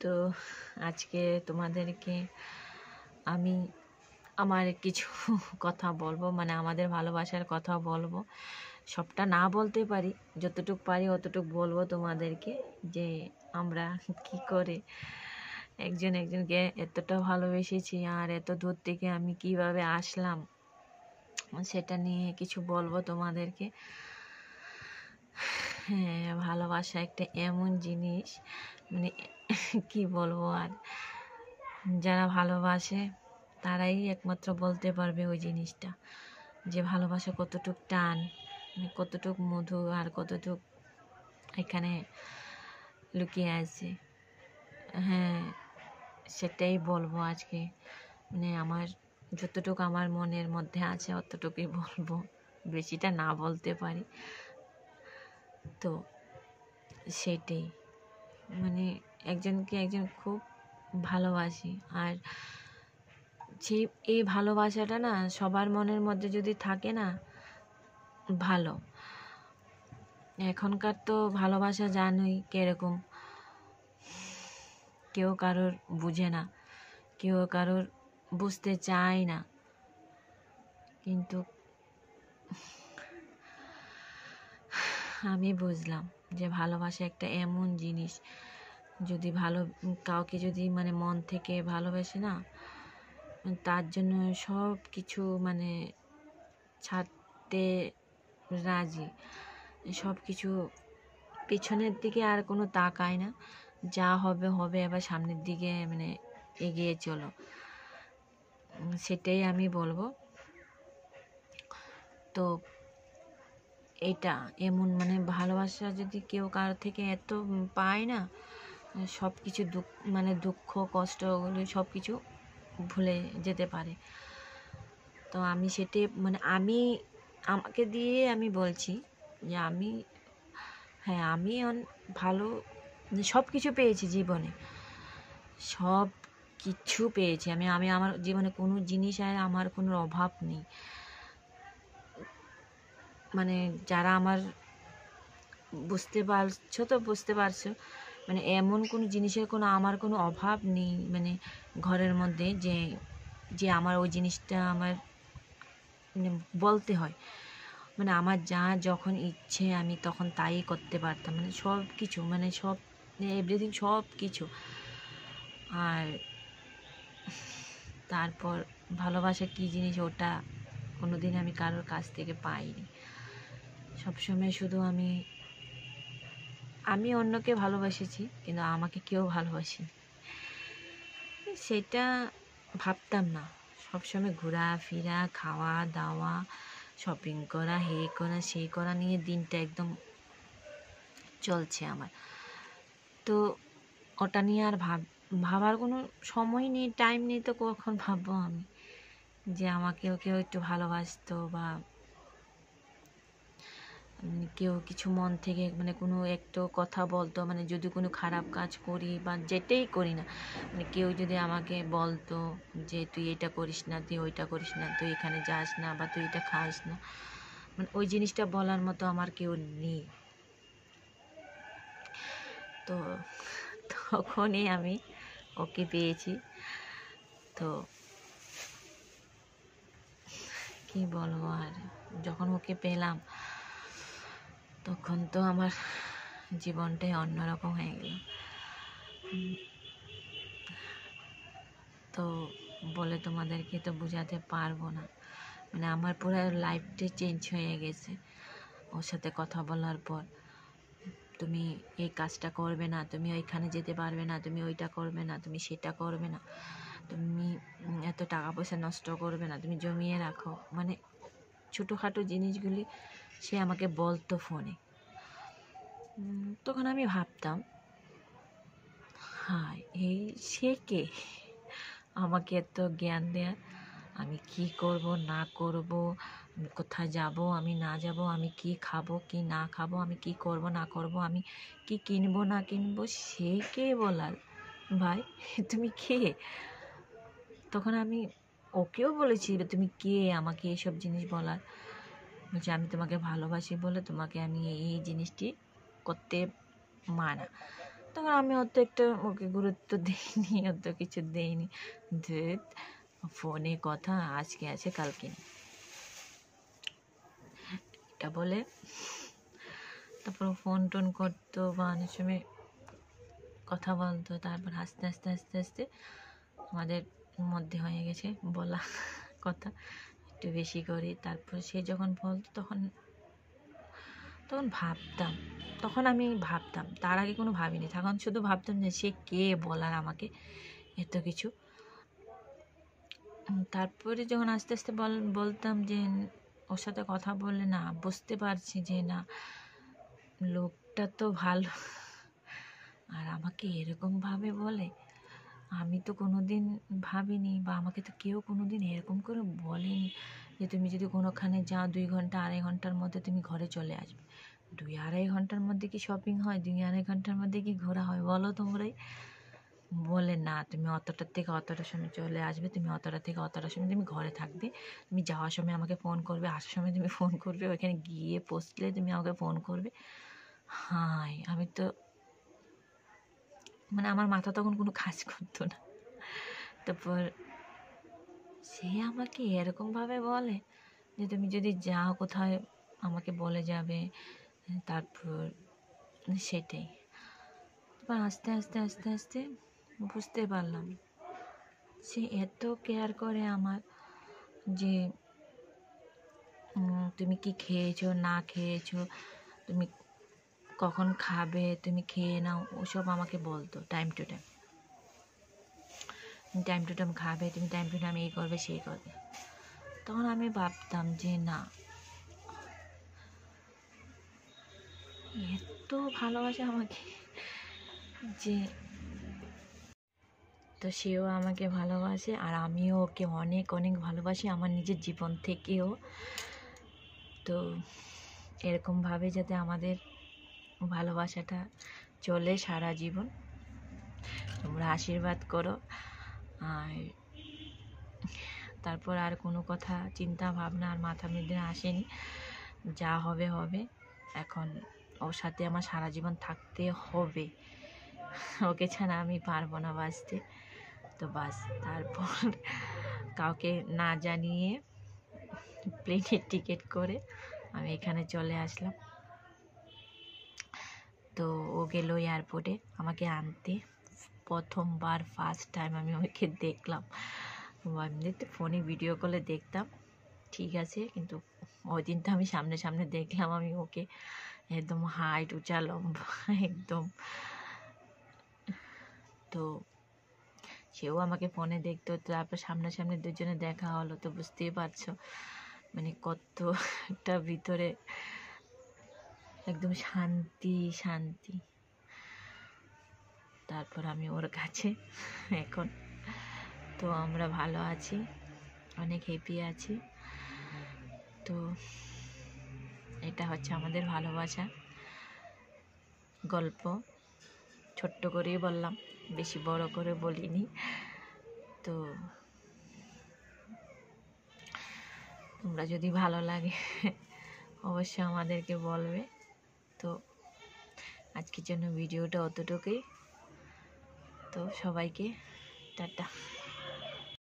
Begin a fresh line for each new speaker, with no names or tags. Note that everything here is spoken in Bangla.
তো আজকে তোমাদেরকে আমি আমার কিছু কথা বলবো, মানে আমাদের ভালোবাসার কথা বলবো। সবটা না বলতে পারি, যতটুকু পারি অতটুকু বলবো তোমাদেরকে, যে আমরা কি করে একজন একজনকে এতটা ভালোবেসেছি আর এত দূর থেকে আমি কিভাবে আসলাম, সেটা নিয়ে কিছু বলবো তোমাদেরকে। হ্যাঁ, ভালোবাসা একটা এমন জিনিস, মানে কি বলবো আর, যারা ভালোবাসে তারাই একমাত্র বলতে পারবে ওই জিনিসটা, যে ভালোবাসা কতটুক টান, মানে কতটুক মধু আর কতটুক এখানে লুকিয়ে আছে। হ্যাঁ, সেটাই বলবো আজকে, মানে আমার যতটুকু আমার মনের মধ্যে আছে অতটুকুই বলবো, বেশিটা না বলতে পারি। তো সেটাই, মানে একজনকে একজন খুব ভালোবাসি, আর সেই এই ভালোবাসাটা না সবার মনের মধ্যে যদি থাকে না, ভালো। এখনকার তো ভালোবাসা জানোই কিরকম, কেউ কারোর বুঝে না, কেউ কারোর বুঝতে চায় না। কিন্তু আমি বুঝলাম যে ভালোবাসা একটা এমন জিনিস, যদি কাউকে যদি মানে মন থেকে ভালোবাসে না, তার জন্য সব কিছু মানে ছাড়তে রাজি, সব কিছু পিছনের দিকে আর কোনো তাকায় না, যা হবে হবে, এবার সামনের দিকে মানে এগিয়ে চলো, সেটাই আমি বলবো। তো এটা এমন, মানে ভালোবাসা যদি কেউ কারোর থেকে এত পায় না, সব কিছু মানে দুঃখ কষ্ট ওগুলো সব কিছু ভুলে যেতে পারে। তো আমি সেটাই, মানে আমাকে দিয়ে আমি বলছি যে হ্যাঁ, আমি ভালো সব কিছু পেয়েছি জীবনে, সব কিছু পেয়েছি আমি আমার জীবনে কোনো জিনিস আর আমার কোনো অভাব নেই। মানে যারা আমার বুঝতে পারছো, মানে এমন কোনো জিনিসের আমার কোনো অভাব নেই, মানে ঘরের মধ্যে যে আমার ওই জিনিসটা আমার মানে বলতে হয়, মানে আমার যা যখন ইচ্ছে আমি তখন তাই করতে পারতাম, মানে সব কিছু, মানে সব এভরিথিং সব কিছু। আর তারপর ভালোবাসা কী জিনিস ওটা কোনোদিন আমি কারোর কাছ থেকে পাইনি। সবসময় শুধু আমি অন্যকে ভালোবাসেছি, কিন্তু আমাকে কেউ ভালোবাসেনি, সেটা ভাবতাম না। সবসময় ঘোরাফেরা, খাওয়া দাওয়া, শপিং করা, সেই করা নিয়ে দিনটা একদম চলছে আমার। তো ওটা নিয়ে আর ভাবার কোনো সময় নেই, টাইম নেই। তো কখন ভাববো আমি যে আমাকেও কেউ একটু ভালোবাসতো, বা কেউ কিছু মন থেকে মানে কোনো একটু কথা বলতো, মানে যদি কোনো খারাপ কাজ করি বা যেটাই করি না, মানে কেউ যদি আমাকে বলতো যে তুই এটা করিস না, তুই ওইটা করিস না, তুই এখানে যাস না, বা তুই এটা খাস না, মানে ওই জিনিসটা বলার মতো আমার কেউ নেই। তো তখনই আমি ওকে পেয়েছি। তো কি বলবো আর, যখন ওকে পেলাম তখন তো আমার জীবনটাই অন্যরকম হয়ে গেল। তো বলে তোমাদেরকে তো বোঝাতে পারবো না, মানে আমার পুরো লাইফটাই চেঞ্জ হয়ে গেছে ওর সাথে কথা বলার পর। তুমি এই কাজটা করবে না, তুমি ওইখানে যেতে পারবে না, তুমি ওইটা করবে না, তুমি সেটা করবে না, তুমি এত টাকা পয়সা নষ্ট করবে না, তুমি জমিয়ে রাখো, মানে ছোটোখাটো জিনিসগুলি সে আমাকে বলতো ফোনে। তখন আমি ভাবতাম, হ্যাঁ, সে কে আমাকে এত জ্ঞান দেয়া, আমি কি করব না করব, আমি কোথায় যাব আমি না যাব, আমি কি খাবো কি না খাবো, আমি কি করব না করব, আমি কি কিনবো না কিনবো, সে কে বলার ভাই? তুমি কে? তখন আমি ওকেও বলেছি, তুমি কে আমাকে এইসব জিনিস বলার? বলছে আমি তোমাকে ভালোবাসি বলে তোমাকে আমি এই জিনিসটি করতে মানা, তখন আমি অত একটা ওকে গুরুত্ব দিইনি, অত কিছু দিইনি, যে ফোনে কথা আজকে আছে কালকে নেই এটা বলে। তারপর ফোন টোন করতো বা অনেক সময় কথা বলতো। তারপর আস্তে আস্তে আস্তে আস্তে আমাদের মধ্যে হয়ে গেছে বলা কথা একটু বেশি করি। তারপর সে যখন বলতো তখন ভাবতাম, তখন আমি ভাবতাম, তার আগে কোনো ভাবিনি, তখন শুধু ভাবতাম যে সে কে বলার আমাকে এত কিছু। তারপরে যখন আস্তে আস্তে বলতাম যে ওর সাথে কথা বললে না বুঝতে পারছি যে না লোকটা তো ভালো, আর আমাকে এরকমভাবে বলে, আমি তো কোনোদিন ভাবিনি বা আমাকে তো কেউ কোনোদিন এরকম করে বলেনি যে তুমি যদি কোনোখানে যাও 2 ঘন্টা 2.5 ঘন্টার মধ্যে তুমি ঘরে চলে আসবে। 2-2.5 ঘন্টার মধ্যে কি শপিং হয়? 2-2.5 ঘন্টার মধ্যে কি ঘোরা হয় বলো তোমরাই? বলে না তুমি অতটার থেকে অতটার সময় চলে আসবে, তুমি অতটা থেকে অতটার সময় তুমি ঘরে থাকবে, তুমি যাওয়ার সময় আমাকে ফোন করবে, আসার সময় তুমি ফোন করবে, ওইখানে গিয়ে পৌঁছলে তুমি আমাকে ফোন করবে। হাই, আমি তো মানে আমার মাথা তখন কোনো কাজ করতো না। তারপর সে আমাকে এরকমভাবে বলে যে তুমি যদি যাও কোথায় আমাকে বলে যাবে। তারপর সেটাই। তারপর আস্তে আস্তে আস্তে আস্তে বুঝতে পারলাম সে এত কেয়ার করে আমার, যে তুমি কি খেয়েছো না খেয়েছো, তুমি কখন খাবে, তুমি খেয়ে নাও, ওসব আমাকে বলতো টাইম টু টাইম। তুমি টাইম টু টাইম খাবে, তুমি টাইম টু টাইম এই করবে সেই করবে। তখন আমি ভাবতাম যে না এত ভালোবাসে আমাকে, যে তো সেও আমাকে ভালোবাসে আর আমিও ওকে অনেক অনেক ভালোবাসি আমার নিজের জীবন থেকেও। তো এরকমভাবে যাতে আমাদের ভালোবাসাটা চলে সারা জীবন, তোমরা আশীর্বাদ করো। আর তারপর আর কোনো কথা চিন্তা ভাবনা আর মাথার মধ্যে আসেনি, যা হবে হবে। এখন ওর সাথে আমার সারা জীবন থাকতে হবে, ওকে ছাড়া আমি পারবো না বাঁচতে। তো বাস, তারপর কাউকে না জানিয়ে প্লেনের টিকিট করে আমি এখানে চলে আসলাম। তো ও গেল এয়ারপোর্টে আমাকে আনতে, প্রথমবার ফার্স্ট টাইম আমি ওকে দেখলাম। এমনিতে ফোনে ভিডিও কলে দেখতাম ঠিক আছে, কিন্তু ওই দিন তো আমি সামনে সামনে দেখলাম আমি ওকে, একদম হাইট উঁচা লম্বা একদম। তো সেও আমাকে ফোনে দেখতো, তারপর সামনাসামনি দুজনে দেখা হলো। তো বুঝতেই পারছো মানে কতটা ভিতরে একদম শান্তি শান্তি। তারপর আমি ওর কাছে এখন, তো আমরা ভালো আছি, অনেক হ্যাপি আছি। তো এটা হচ্ছে আমাদের ভালোবাসা গল্প, ছোট্ট করেই বললাম, বেশি বড় করে বলিনি। তো তোমরা যদি ভালো লাগে অবশ্যই আমাদেরকে বলবে। তো আজকের জন্য ভিডিওটা অতটুকুই। তো সবাইকে টাটা।